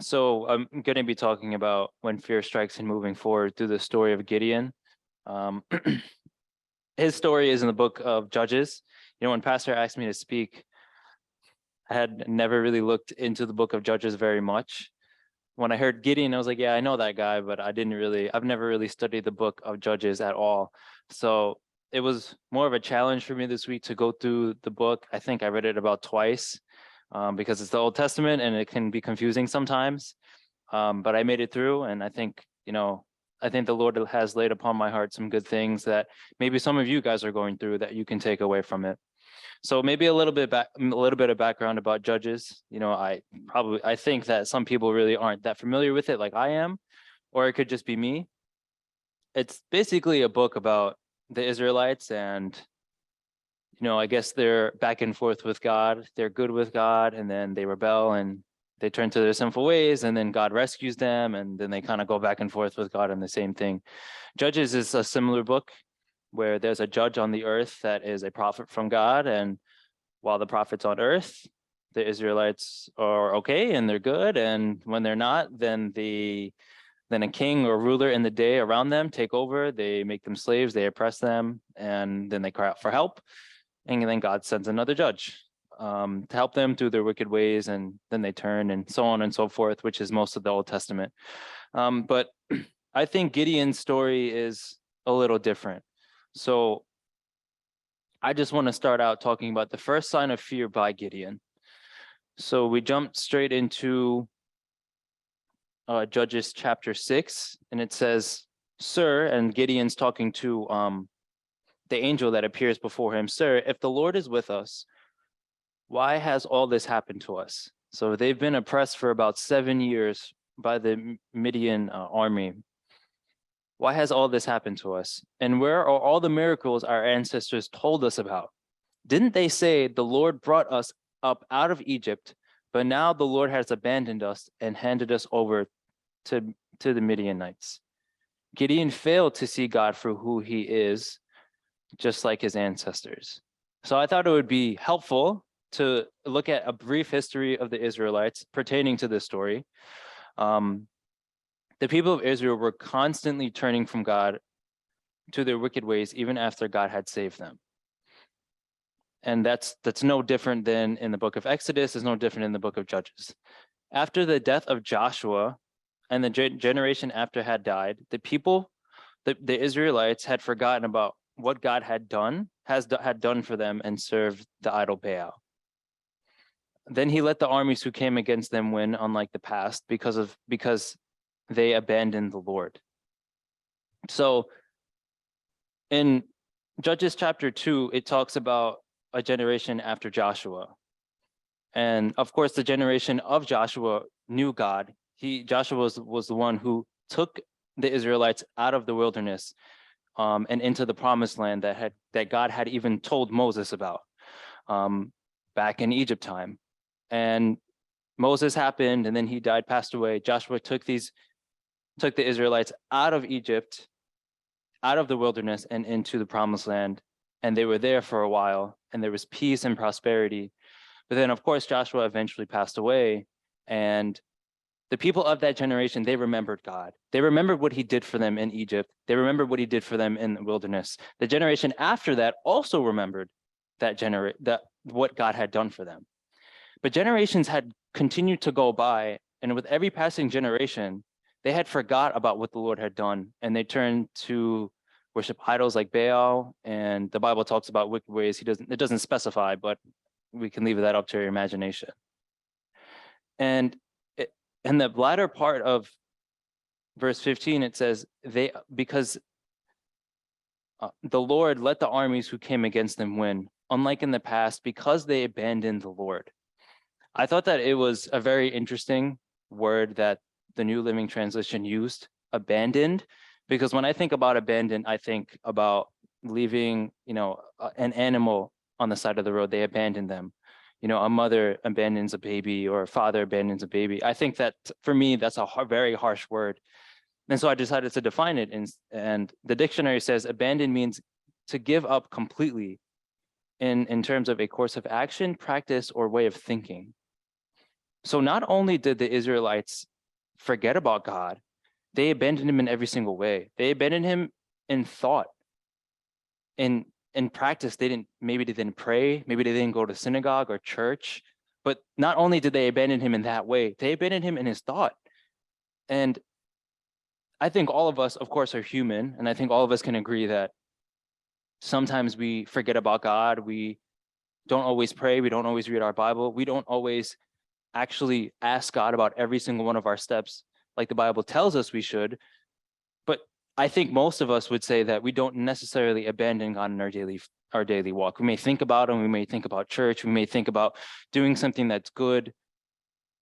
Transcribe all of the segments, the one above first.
So I'm going to be talking about when fear strikes and moving forward through the story of Gideon. Um, his story is in the book of Judges. When Pastor asked me to speak, I had never really looked into the book of Judges very much. When I heard Gideon, I was like, yeah, I know that guy, but I've never really studied the book of Judges at all. So it was more of a challenge for me this week to go through the book. I think I read it about twice because it's the Old Testament and it can be confusing sometimes. But I made it through, and I think the Lord has laid upon my heart some good things that maybe some of you guys are going through that you can take away from it. So maybe a little bit of background about Judges. I think that some people really aren't that familiar with it like I am, or it could just be me. It's basically a book about the Israelites, and I guess they're back and forth with God. They're good with God, and then they rebel and they turn to their sinful ways, and then God rescues them, and then they kind of go back and forth with God on the same thing. Judges is a similar book where there's a judge on the earth that is a prophet from God, and while the prophet's on earth, the Israelites are okay and they're good, and when they're not, then a king or ruler in the day around them take over. They make them slaves, they oppress them, and then they cry out for help, and then God sends another judge to help them through their wicked ways, and then they turn, and so on and so forth, which is most of the Old Testament. But I think Gideon's story is a little different. So I just want to start out talking about the first sign of fear by Gideon. So we jumped straight into Judges chapter 6, and it says, "Sir," and Gideon's talking to the angel that appears before him, "Sir, if the Lord is with us, why has all this happened to us?" So they've been oppressed for about 7 years by the Midian army. "Why has all this happened to us? And where are all the miracles our ancestors told us about? Didn't they say the Lord brought us up out of Egypt, but now the Lord has abandoned us and handed us over to the Midianites?" Gideon failed to see God for who he is, just like his ancestors. So I thought it would be helpful to look at a brief history of the Israelites pertaining to this story. The people of Israel were constantly turning from God to their wicked ways, even after God had saved them. And that's no different than in the book of Exodus, is no different in the book of Judges. After the death of Joshua and the generation after had died, the Israelites had forgotten about what God had done for them and served the idol Baal. Then he let the armies who came against them win, unlike the past, because they abandoned the Lord. So in Judges chapter 2, it talks about a generation after Joshua. And of course, the generation of Joshua knew God. Joshua was the one who took the Israelites out of the wilderness and into the promised land that God had even told Moses about back in Egypt time. And Moses happened, and then he died, passed away. Joshua took the Israelites out of Egypt, out of the wilderness, and into the promised land. And they were there for a while, and there was peace and prosperity. But then, of course, Joshua eventually passed away, and the people of that generation, they remembered God. They remembered what he did for them in Egypt. They remembered what he did for them in the wilderness. The generation after that also remembered what God had done for them. But generations had continued to go by, and with every passing generation, they had forgot about what the Lord had done, and they turned to worship idols like Baal, and the Bible talks about wicked ways. It doesn't specify, but we can leave that up to your imagination. And in the latter part of verse 15, it says, because the Lord let the armies who came against them win, unlike in the past, because they abandoned the Lord. I thought that it was a very interesting word that the New Living Translation used, abandoned, because when I think about abandoned, I think about leaving, an animal on the side of the road. They abandon them. A mother abandons a baby, or a father abandons a baby. I think that, for me, that's a very harsh word. And so I decided to define it. And the dictionary says abandon means to give up completely in terms of a course of action, practice, or way of thinking. So not only did the Israelites forget about God, they abandoned him in every single way. They abandoned him in thought. In practice, maybe they didn't pray, maybe they didn't go to synagogue or church. But not only did they abandon him in that way, they abandoned him in his thought. And I think all of us, of course, are human. And I think all of us can agree that sometimes we forget about God. We don't always pray. We don't always read our Bible. We don't always actually ask God about every single one of our steps like the Bible tells us we should. But I think most of us would say that we don't necessarily abandon God in our daily walk. We may think about him. We may think about church. We may think about doing something that's good.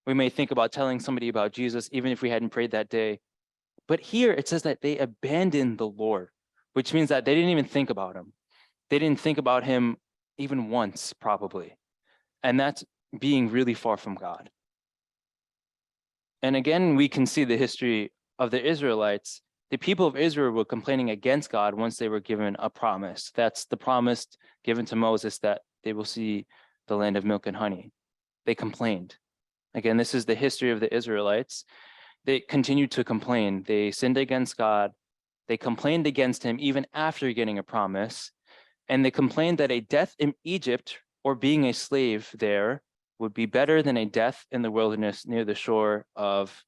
We may think about telling somebody about Jesus, even if we hadn't prayed that day. But here it says that they abandoned the Lord, which means that they didn't even think about him. They didn't think about him even once, probably. And that's being really far from God. And again, we can see the history of the Israelites. The people of Israel were complaining against God once they were given a promise. That's the promise given to Moses that they will see the land of milk and honey. They complained. Again, this is the history of the Israelites. They continued to complain. They sinned against God. They complained against him even after getting a promise. And they complained that a death in Egypt or being a slave there would be better than a death in the wilderness near the shore of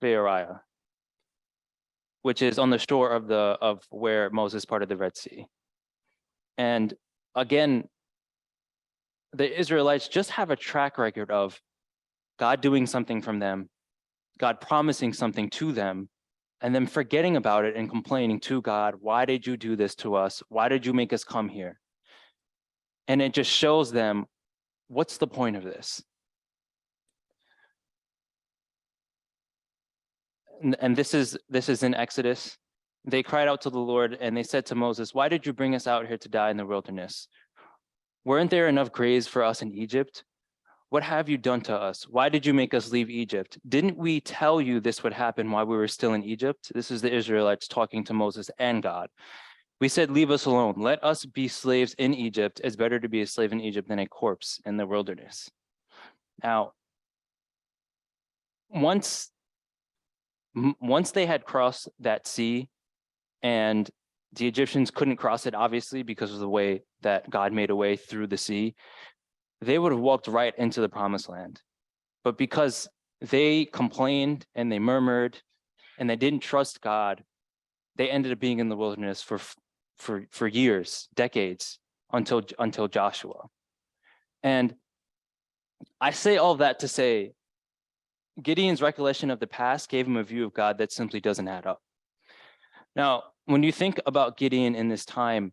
Beeriah, which is on the shore of where Moses parted the Red Sea. And again, the Israelites just have a track record of God doing something from them, God promising something to them, and then forgetting about it and complaining to God, why did you do this to us? Why did you make us come here? And it just shows them, what's the point of this? And this is in Exodus. They cried out to the Lord and they said to Moses, why did you bring us out here to die in the wilderness? Weren't there enough graves for us in Egypt? What have you done to us? Why did you make us leave Egypt? Didn't we tell you this would happen while we were still in Egypt? This is the Israelites talking to Moses and God. We said, leave us alone. Let us be slaves in Egypt. It's better to be a slave in Egypt than a corpse in the wilderness. Now, once they had crossed that sea, and the Egyptians couldn't cross it, obviously, because of the way that God made a way through the sea, they would have walked right into the promised land. But because they complained and they murmured and they didn't trust God, they ended up being in the wilderness for years, decades, until Joshua. And I say all that to say, Gideon's recollection of the past gave him a view of God that simply doesn't add up. Now, when you think about Gideon in this time,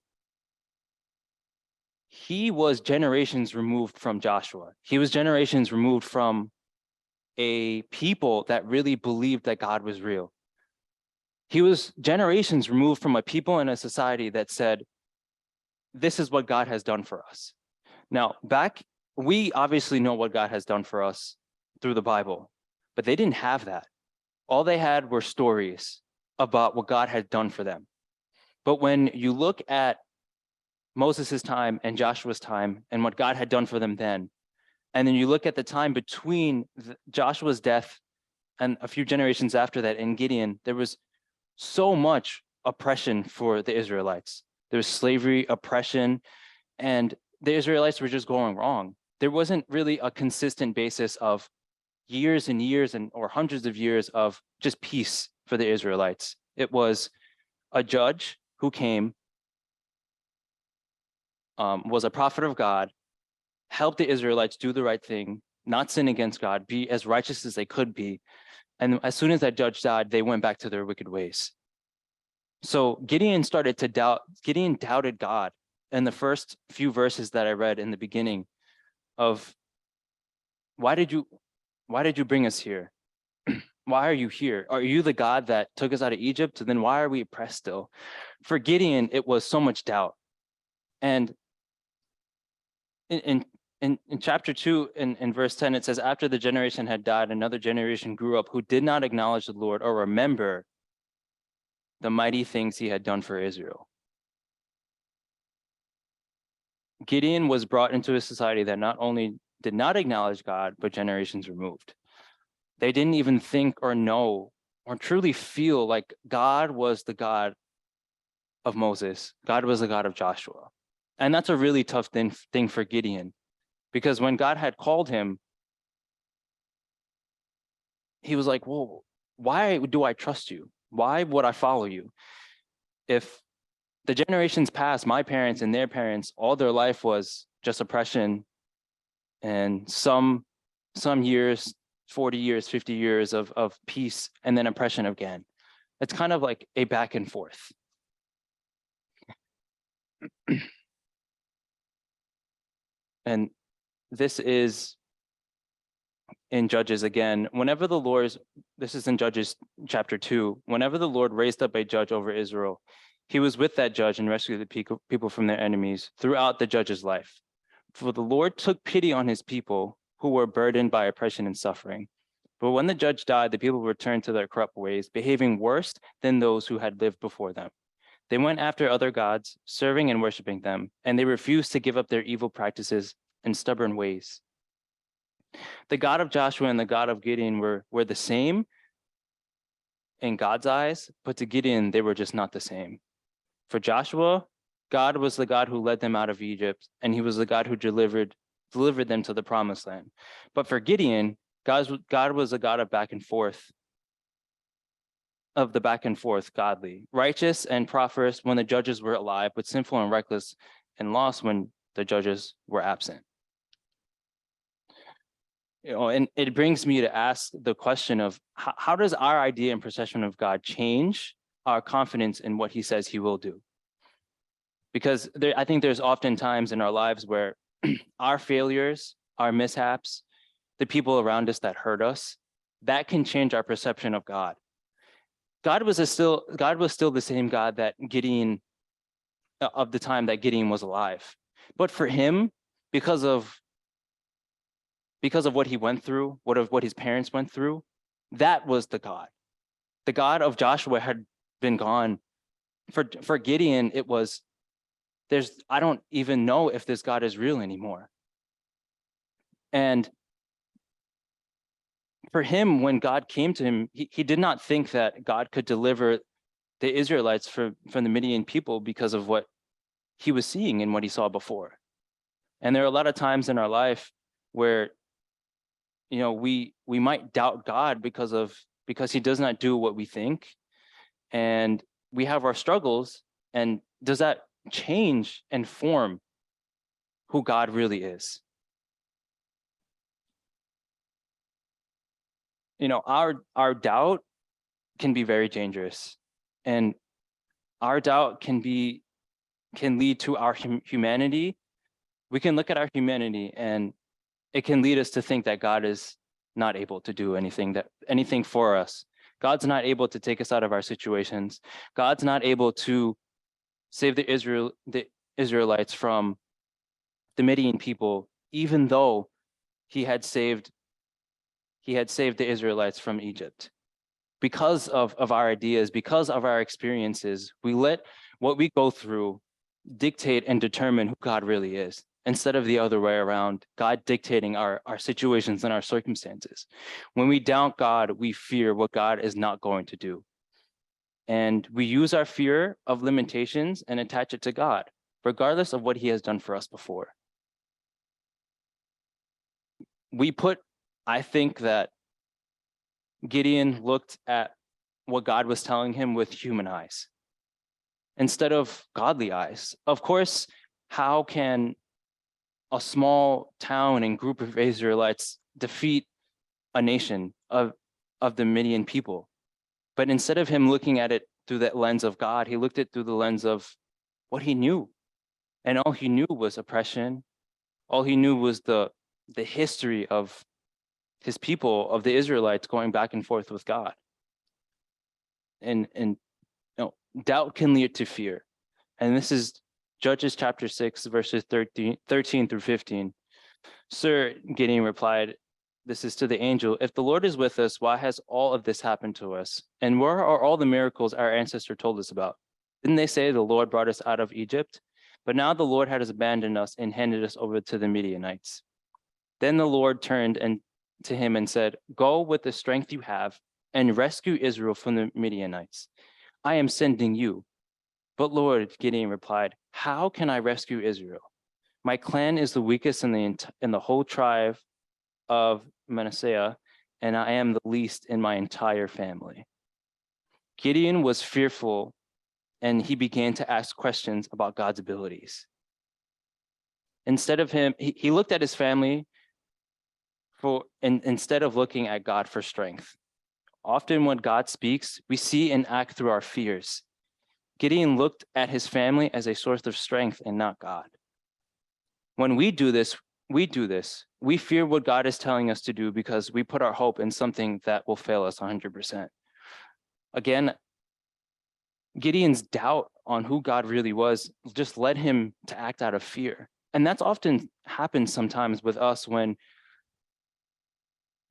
he was generations removed from Joshua. He was generations removed from a people that really believed that God was real. He was generations removed from a people in a society that said, this is what God has done for us. Now, we obviously know what God has done for us through the Bible, but they didn't have that. All they had were stories about what God had done for them. But when you look at Moses' time and Joshua's time and what God had done for them then, and then you look at the time between Joshua's death and a few generations after that in Gideon, there was so much oppression for the Israelites. There was slavery, oppression, and the Israelites were just going wrong. There wasn't really a consistent basis of years and years or hundreds of years of just peace for the Israelites. It was a judge who came, was a prophet of God, helped the Israelites do the right thing, not sin against God, be as righteous as they could be. And as soon as that judge died, they went back to their wicked ways. So Gideon doubted God in the first few verses that I read in the beginning of, why did you bring us here? Why are you here? Are you the God that took us out of Egypt? Then why are we oppressed still? For Gideon, it was so much doubt. And in chapter 2, in verse 10, it says, after the generation had died, another generation grew up who did not acknowledge the Lord or remember the mighty things he had done for Israel. Gideon was brought into a society that not only did not acknowledge God, but generations removed. They didn't even think or know or truly feel like God was the God of Moses. God was the God of Joshua. And that's a really tough thing for Gideon, because when God had called him, he was like, well, why do I trust you? Why would I follow you? If the generations past, my parents and their parents, all their life was just oppression and some years, 40 years, 50 years of peace, and then oppression again. It's kind of like a back and forth. And this is in Judges again. Whenever the Lord, this is in Judges chapter 2, whenever the Lord raised up a judge over Israel, he was with that judge and rescued the people from their enemies throughout the judge's life. For the Lord took pity on his people who were burdened by oppression and suffering. But when the judge died, the people returned to their corrupt ways, behaving worse than those who had lived before them. They went after other gods, serving and worshiping them, and they refused to give up their evil practices and stubborn ways. The God of Joshua and the God of Gideon were the same in God's eyes, but to Gideon, they were just not the same. For Joshua, God was the God who led them out of Egypt, and he was the God who delivered them to the promised land. But for Gideon, God was a God of back and forth, godly, righteous and prosperous when the judges were alive, but sinful and reckless and lost when the judges were absent. And it brings me to ask the question of how does our idea and perception of God change our confidence in what he says he will do? Because I think there's often times in our lives where our failures, our mishaps, the people around us that hurt us, that can change our perception of God. God was still the same God that Gideon, of the time that Gideon was alive. But for him, because of what he went through, what his parents went through, that was the God. The God of Joshua had been gone. For Gideon, it was, I don't even know if this God is real anymore. And for him, when God came to him, he did not think that God could deliver the Israelites from the Midian people because of what he was seeing and what he saw before. And there are a lot of times in our life where, we might doubt God because he does not do what we think, and we have our struggles. And does that change and form who God really is? Our doubt can be very dangerous, and our doubt can lead to our humanity. We can look at our humanity, and it can lead us to think that God is not able to do anything for us. God's not able to take us out of our situations. God's not able to save the Israelites from the Midian people, even though he had saved the Israelites from Egypt. Because of our ideas, because of our experiences, we let what we go through dictate and determine who God really is, instead of the other way around, God dictating our situations and our circumstances. When we doubt God, we fear what God is not going to do. And we use our fear of limitations and attach it to God, regardless of what he has done for us before. I think that Gideon looked at what God was telling him with human eyes instead of godly eyes. Of course, how can a small town and group of Israelites defeat a nation of the Midian people? But instead of him looking at it through that lens of God, he looked at it through the lens of what he knew. And all he knew was oppression. All he knew was the history of his people, of the Israelites, going back and forth with God. And doubt can lead to fear. And this is Judges chapter 6, verses 13 through 15. Sir, Gideon replied, this is to the angel, if the Lord is with us, why has all of this happened to us? And where are all the miracles our ancestor told us about? Didn't they say the Lord brought us out of Egypt? But now the Lord has abandoned us and handed us over to the Midianites. Then the Lord turned to him and said, "Go with the strength you have and rescue Israel from the Midianites. I am sending you." "But Lord," Gideon replied, "how can I rescue Israel? My clan is the weakest in the whole tribe of Manasseh, and I am the least in my entire family." Gideon was fearful, and he began to ask questions about God's abilities. Instead of him, he looked at his family instead of looking at God for strength. Often when God speaks, we see and act through our fears. Gideon looked at his family as a source of strength and not God. When we do this. We fear what God is telling us to do because we put our hope in something that will fail us 100%. Again, Gideon's doubt on who God really was just led him to act out of fear. And that's often happens sometimes with us when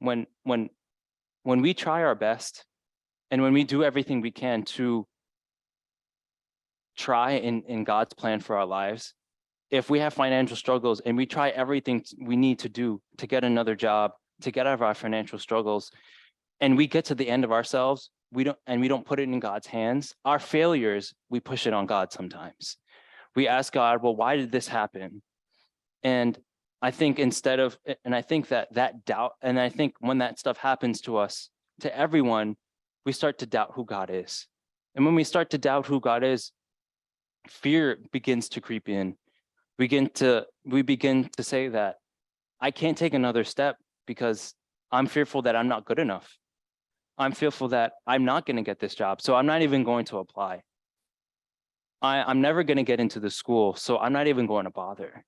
we try our best and when we do everything we can to try in God's plan for our lives. If we have financial struggles and we try everything we need to do to get another job, to get out of our financial struggles, and we get to the end of ourselves, we don't put it in God's hands, our failures, we push it on God sometimes. We ask God, well, why did this happen? And I think that doubt, and I think when that stuff happens to us, to everyone, we start to doubt who God is. And when we start to doubt who God is, fear begins to creep in. We begin to say that I can't take another step because I'm fearful that I'm not good enough. I'm fearful that I'm not going to get this job, so I'm not even going to apply. I'm never going to get into the school, so I'm not even going to bother.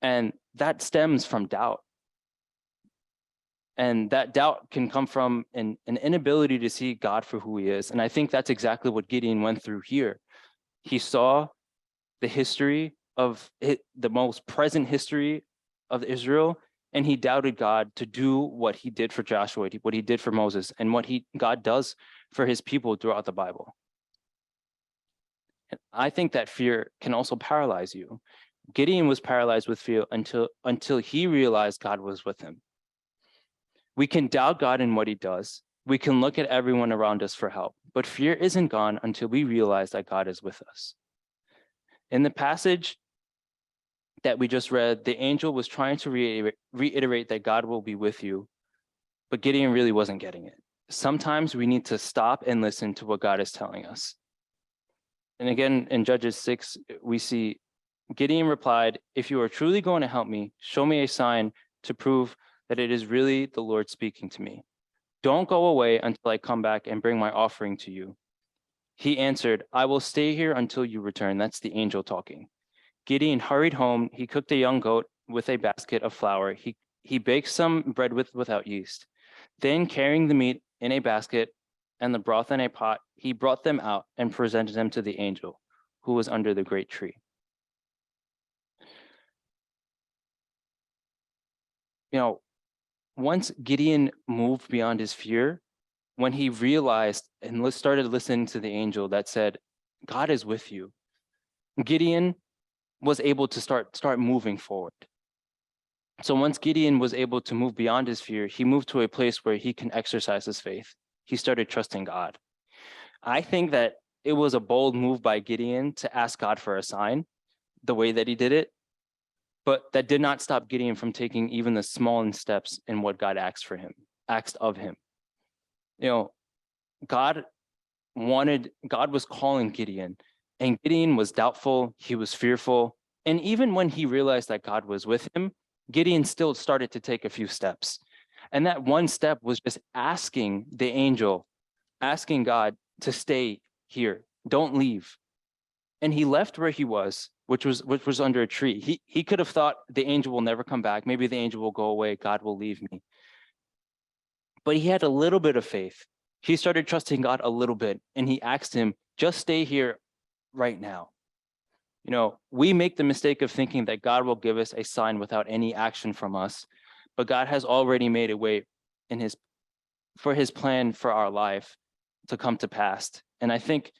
And that stems from doubt. And that doubt can come from an inability to see God for who he is. And I think that's exactly what Gideon went through here. He saw the history of it, the most present history of Israel, and he doubted God to do what he did for Joshua, what he did for Moses, and what God does for his people throughout the Bible. And I think that fear can also paralyze you. Gideon was paralyzed with fear until he realized God was with him. We can doubt God in what he does. We can look at everyone around us for help, but fear isn't gone until we realize that God is with us. In the passage that we just read, the angel was trying to reiterate that God will be with you, but Gideon really wasn't getting it. Sometimes we need to stop and listen to what God is telling us. And again, in Judges 6, we see Gideon replied, "If you are truly going to help me, show me a sign to prove that it is really the Lord speaking to me. Don't go away until I come back and bring my offering to you." He answered, "I will stay here until you return." That's the angel talking. Gideon hurried home. He cooked a young goat with a basket of flour. He baked some bread without yeast. Then, carrying the meat in a basket and the broth in a pot, he brought them out and presented them to the angel who was under the great tree. Once Gideon moved beyond his fear, when he realized and started listening to the angel that said, "God is with you," Gideon was able to start moving forward. So once Gideon was able to move beyond his fear, he moved to a place where he can exercise his faith. He started trusting God. I think that it was a bold move by Gideon to ask God for a sign, the way that he did it, but that did not stop Gideon from taking even the smallest steps in what God asked of him. God was calling Gideon, and Gideon was doubtful, he was fearful. And even when he realized that God was with him, Gideon still started to take a few steps. And that one step was just asking the angel, asking God to stay here, don't leave. And he left where he was, which was under a tree. He could have thought the angel will never come back. Maybe the angel will go away. God will leave me. But he had a little bit of faith. He started trusting God a little bit, and he asked him, just stay here right now. We make the mistake of thinking that God will give us a sign without any action from us, but God has already made a way for his plan for our life to come to pass. And I think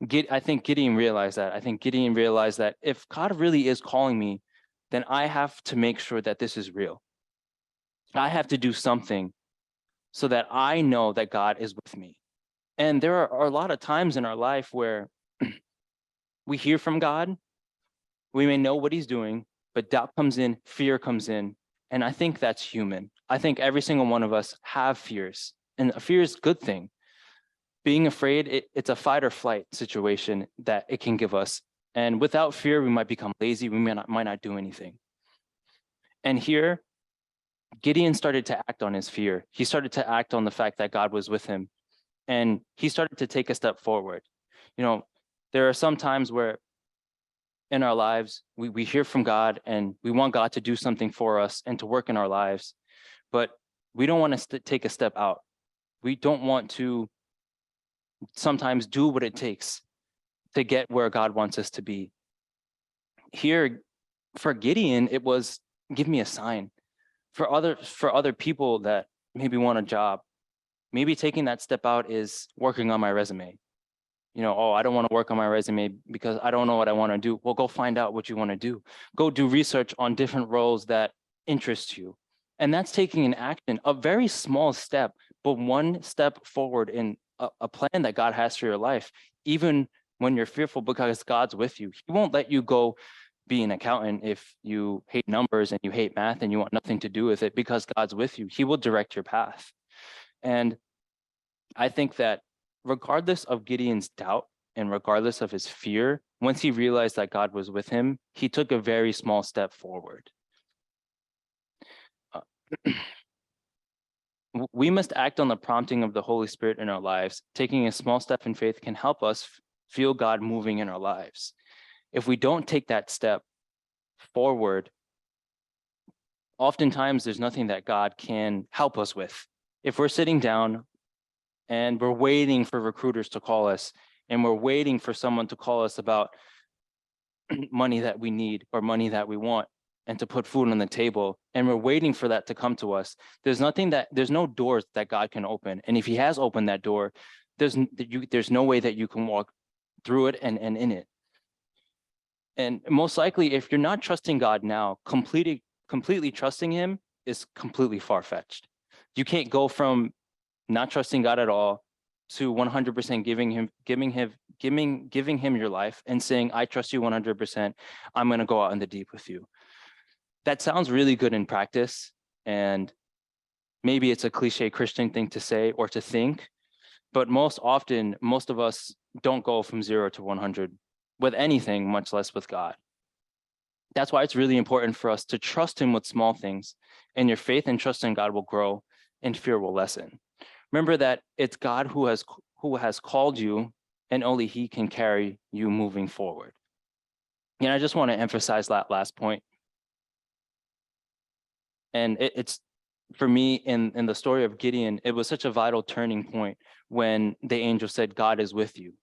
Gideon realized that. I think Gideon realized that if God really is calling me, then I have to make sure that this is real. I have to do something so that I know that God is with me. And there are a lot of times in our life where we hear from God, we may know what he's doing, but doubt comes in, fear comes in. And I think that's human. I think every single one of us have fears, and a fear is a good thing. Being afraid, it's a fight or flight situation that it can give us. And without fear, we might become lazy. We might not do anything. And here, Gideon started to act on his fear. He started to act on the fact that God was with him. And he started to take a step forward. You know, there are some times where in our lives, we hear from God and we want God to do something for us and to work in our lives, but we don't want to take a step out. We don't want to sometimes do what it takes to get where God wants us to be. Here, for Gideon, it was, give me a sign. For other people that maybe want a job, maybe taking that step out is working on my resume. You know, oh, I don't want to work on my resume because I don't know what I want to do. Well, go find out what you want to do. Go do research on different roles that interest you. And that's taking an action, a very small step, but one step forward in a plan that God has for your life, even when you're fearful, because God's with you. He won't let you go be an accountant if you hate numbers and you hate math and you want nothing to do with it, because God's with you. He will direct your path. And I think that regardless of Gideon's doubt and regardless of his fear, once he realized that God was with him, he took a very small step forward. We must act on the prompting of the Holy Spirit in our lives. Taking a small step in faith can help us feel God moving in our lives. If we don't take that step forward, oftentimes there's nothing that God can help us with. If we're sitting down and we're waiting for recruiters to call us, and we're waiting for someone to call us about money that we need or money that we want, and to put food on the table, and we're waiting for that to come to us, there's no doors that God can open. And if he has opened that door, there's no way that you can walk through it and in it. And most likely, if you're not trusting God now, completely trusting him is completely far-fetched. You can't go from not trusting God at all to 100% giving him your life and saying, I trust you 100%. I'm going to go out in the deep with you. That sounds really good in practice. And maybe it's a cliche Christian thing to say or to think, but most often, most of us don't go from 0 to 100 with anything, much less with God. That's why it's really important for us to trust him with small things, and your faith and trust in God will grow and fear will lessen. Remember that it's God who has called you, and only he can carry you moving forward. And I just want to emphasize that last point. And it's for me in the story of Gideon, it was such a vital turning point when the angel said, God is with you,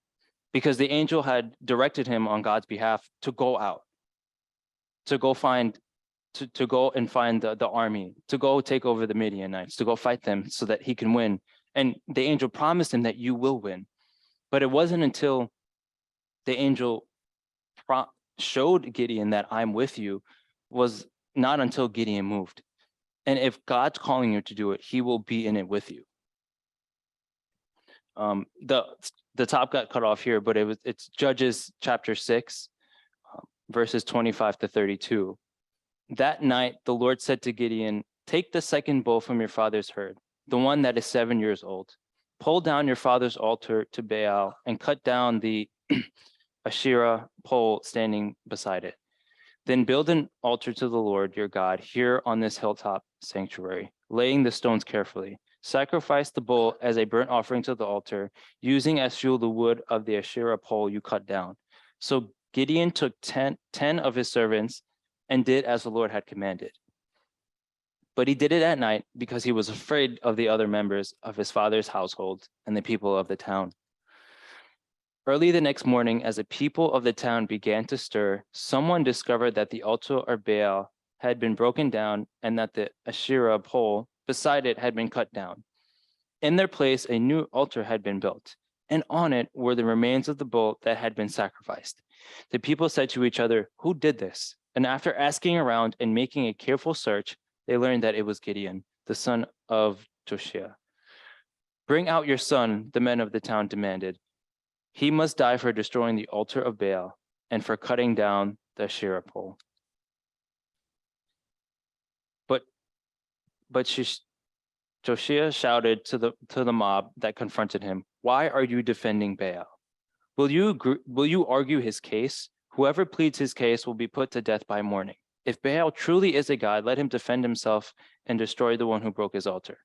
because the angel had directed him on God's behalf to go out, to go and find the army, to go take over the Midianites, to go fight them so that he can win. And the angel promised him that you will win. But it wasn't until the angel showed Gideon that I'm with you, was not until Gideon moved. And if God's calling you to do it, he will be in it with you. The top got cut off here, but it's Judges chapter 6, verses 25 to 32. That night, the Lord said to Gideon, take the second bull from your father's herd, the one that is 7 years old. Pull down your father's altar to Baal and cut down the Asherah pole standing beside it. Then build an altar to the Lord your God here on this hilltop sanctuary, laying the stones carefully. Sacrifice the bull as a burnt offering to the altar, using as fuel the wood of the Asherah pole you cut down. So Gideon took 10 of his servants and did as the Lord had commanded. But he did it at night because he was afraid of the other members of his father's household and the people of the town. Early the next morning, as the people of the town began to stir, someone discovered that the altar of Baal had been broken down and that the Asherah pole beside it had been cut down. In their place, a new altar had been built, and on it were the remains of the bull that had been sacrificed. The people said to each other, who did this? And after asking around and making a careful search, they learned that it was Gideon, the son of Joshua. "Bring out your son," the men of the town demanded. "He must die for destroying the altar of Baal and for cutting down the Asherah pole." But Joshua shouted to the mob that confronted him, "Why are you defending Baal? Will you argue his case? Whoever pleads his case will be put to death by morning. If Baal truly is a god, let him defend himself and destroy the one who broke his altar."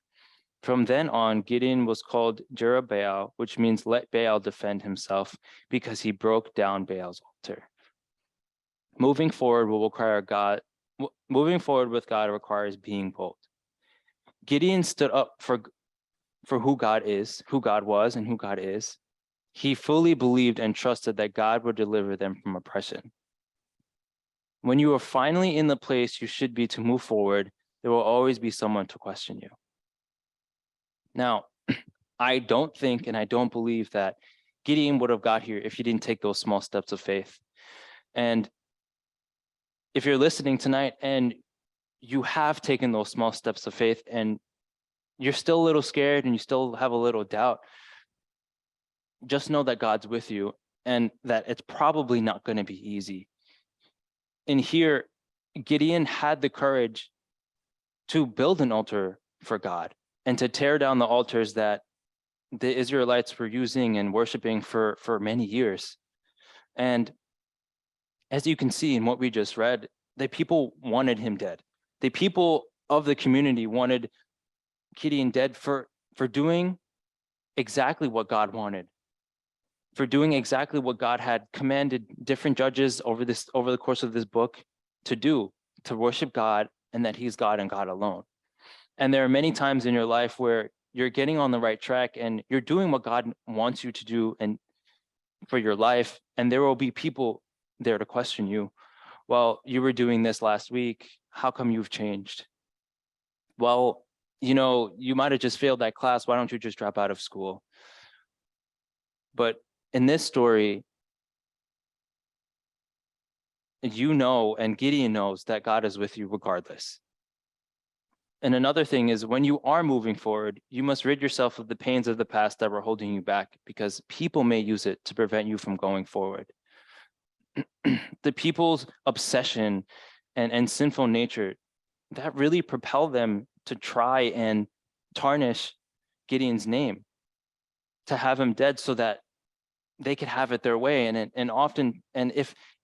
From then on, Gideon was called Jerubbaal, which means "let Baal defend himself," because he broke down Baal's altar. Moving forward with God requires being bold. Gideon stood up for who God was, and who God is. He fully believed and trusted that God would deliver them from oppression. When you are finally in the place you should be to move forward, there will always be someone to question you. Now, I don't think and I don't believe that Gideon would have got here if he didn't take those small steps of faith. And if you're listening tonight and you have taken those small steps of faith and you're still a little scared and you still have a little doubt, just know that God's with you and that it's probably not going to be easy. And here, Gideon had the courage to build an altar for God and to tear down the altars that the Israelites were using and worshiping for many years. And as you can see in what we just read, the people wanted him dead. The people of the community wanted Gideon dead for doing exactly what God wanted, for doing exactly what God had commanded different judges over the course of this book to do, to worship God and that he's God and God alone. And there are many times in your life where you're getting on the right track and you're doing what God wants you to do and for your life, and there will be people there to question you. "Well, you were doing this last week. How come you've changed?" "Well, you might have just failed that class. Why don't you just drop out of school?" But in this story, and Gideon knows that God is with you regardless. And another thing is, when you are moving forward, you must rid yourself of the pains of the past that were holding you back, because people may use it to prevent you from going forward. The people's obsession and sinful nature, that really propelled them to try and tarnish Gideon's name, to have him dead so that they could have it their way. And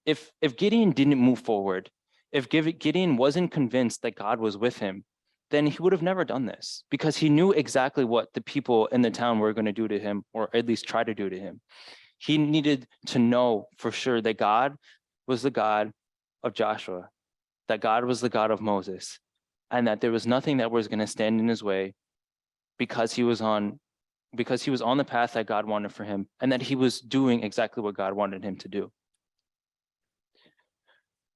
if Gideon didn't move forward, if Gideon wasn't convinced that God was with him, then he would have never done this, because he knew exactly what the people in the town were going to do to him, or at least try to do to him. He needed to know for sure that God was the God of Joshua, that God was the God of Moses, and that there was nothing that was going to stand in his way, because he was on the path that God wanted for him, and that he was doing exactly what God wanted him to do.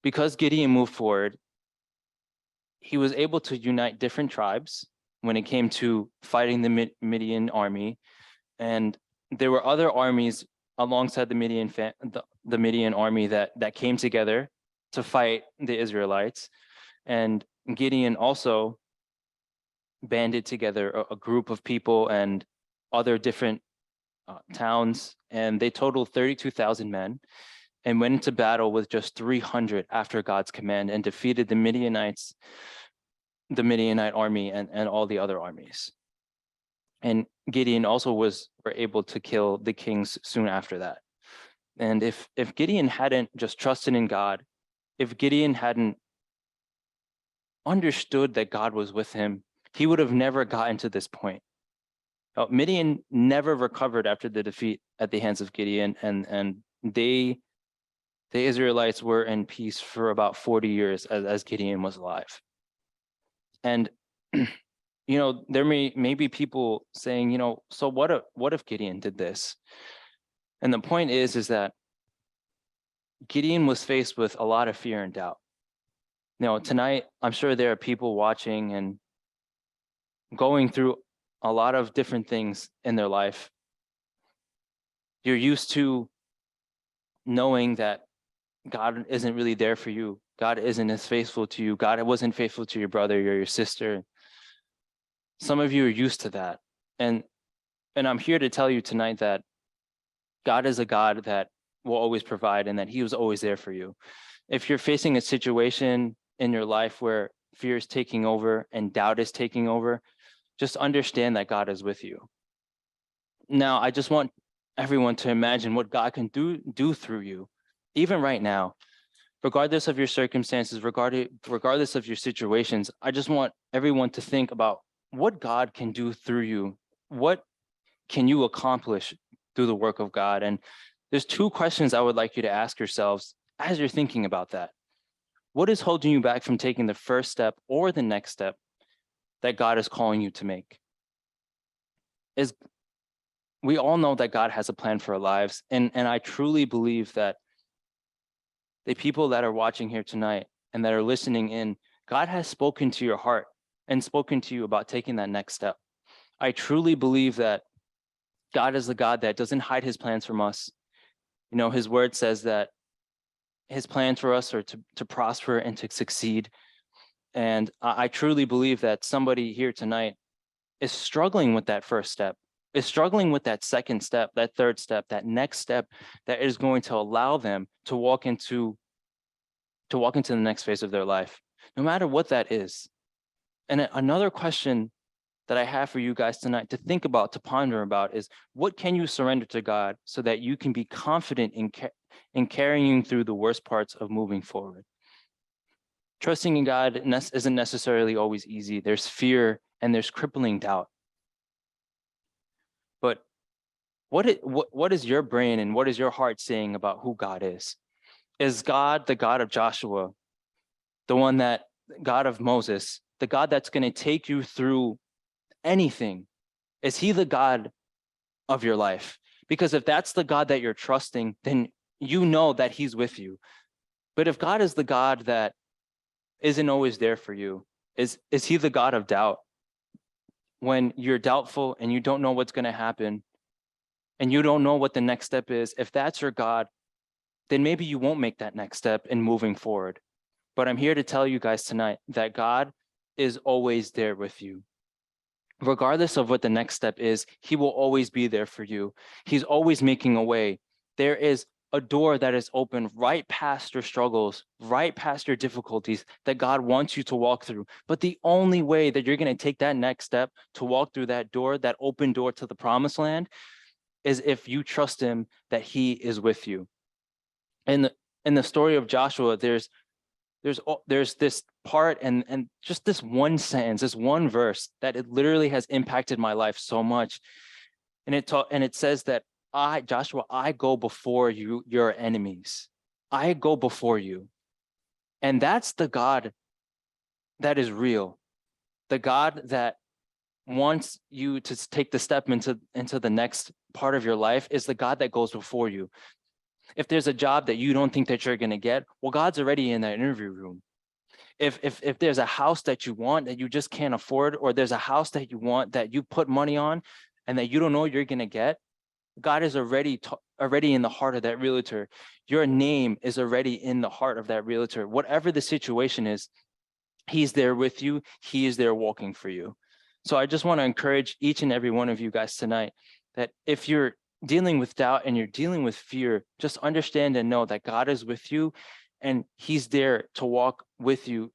Because Gideon moved forward, he was able to unite different tribes when it came to fighting the Midian army. And there were other armies alongside the Midian army that came together to fight the Israelites. And Gideon also banded together a group of people and other different towns, and they totaled 32,000 men, and went into battle with just 300 after God's command, and defeated the Midianite army and all the other armies. And Gideon also were able to kill the kings soon after that. And if Gideon hadn't just trusted in God, if Gideon hadn't understood that God was with him, he would have never gotten to this point. Midian never recovered after the defeat at the hands of Gideon, and the Israelites were in peace for about 40 years as Gideon was alive. And there may be people saying, so what if Gideon did this? And the point is that Gideon was faced with a lot of fear and doubt. Tonight, I'm sure there are people watching and going through a lot of different things in their life. You're used to knowing that God isn't really there for you. God isn't as faithful to you. God wasn't faithful to your brother or your sister. Some of you are used to that. And I'm here to tell you tonight that God is a God that will always provide and that he was always there for you. If you're facing a situation in your life where fear is taking over and doubt is taking over, just understand that God is with you. Now, I just want everyone to imagine what God can do through you, even right now, regardless of your circumstances, regardless of your situations. I just want everyone to think about what God can do through you. What can you accomplish through the work of God? And there's two questions I would like you to ask yourselves as you're thinking about that. What is holding you back from taking the first step or the next step that God is calling you to make? We all know that God has a plan for our lives. And I truly believe that the people that are watching here tonight and that are listening in, God has spoken to your heart and spoken to you about taking that next step. I truly believe that God is the God that doesn't hide his plans from us. You know, his word says that his plans for us are to prosper and to succeed. And I truly believe that somebody here tonight is struggling with that first step, is struggling with that second step, that third step, that next step that is going to allow them to walk into the next phase of their life, no matter what that is. And another question that I have for you guys tonight to think about, to ponder about, is what can you surrender to God so that you can be confident in carrying through the worst parts of moving forward? Trusting in God isn't necessarily always easy. There's fear and there's crippling doubt. But what is your brain and what is your heart saying about who God is? Is God the God of Joshua, God of Moses, the God that's going to take you through anything? Is he the God of your life? Because if that's the God that you're trusting, then you know that he's with you. But if God is the God that isn't always there for you, is he the God of doubt? When you're doubtful and you don't know what's going to happen and you don't know what the next step is, if that's your God, then maybe you won't make that next step in moving forward. But I'm here to tell you guys tonight that God is always there with you. Regardless of what the next step is, he will always be there for you. He's always making a way. There is a door that is open right past your struggles, right past your difficulties that God wants you to walk through. But the only way that you're going to take that next step to walk through that door, that open door to the promised land, is if you trust him that he is with you. In the story of Joshua, there's this part and just this one sentence, this one verse that it literally has impacted my life so much. And it says that Joshua, I go before you, your enemies. I go before you. And that's the God that is real. The God that wants you to take the step into the next part of your life is the God that goes before you. If there's a job that you don't think that you're going to get, well, God's already in that interview room. If there's a house that you want that you just can't afford, or there's a house that you want that you put money on and that you don't know you're going to get, God is already in the heart of that realtor. Your name is already in the heart of that realtor. Whatever the situation is, he's there with you. He is there walking for you. So I just want to encourage each and every one of you guys tonight that if you're dealing with doubt and you're dealing with fear, just understand and know that God is with you and he's there to walk with you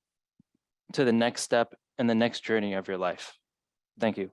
to the next step and the next journey of your life. Thank you.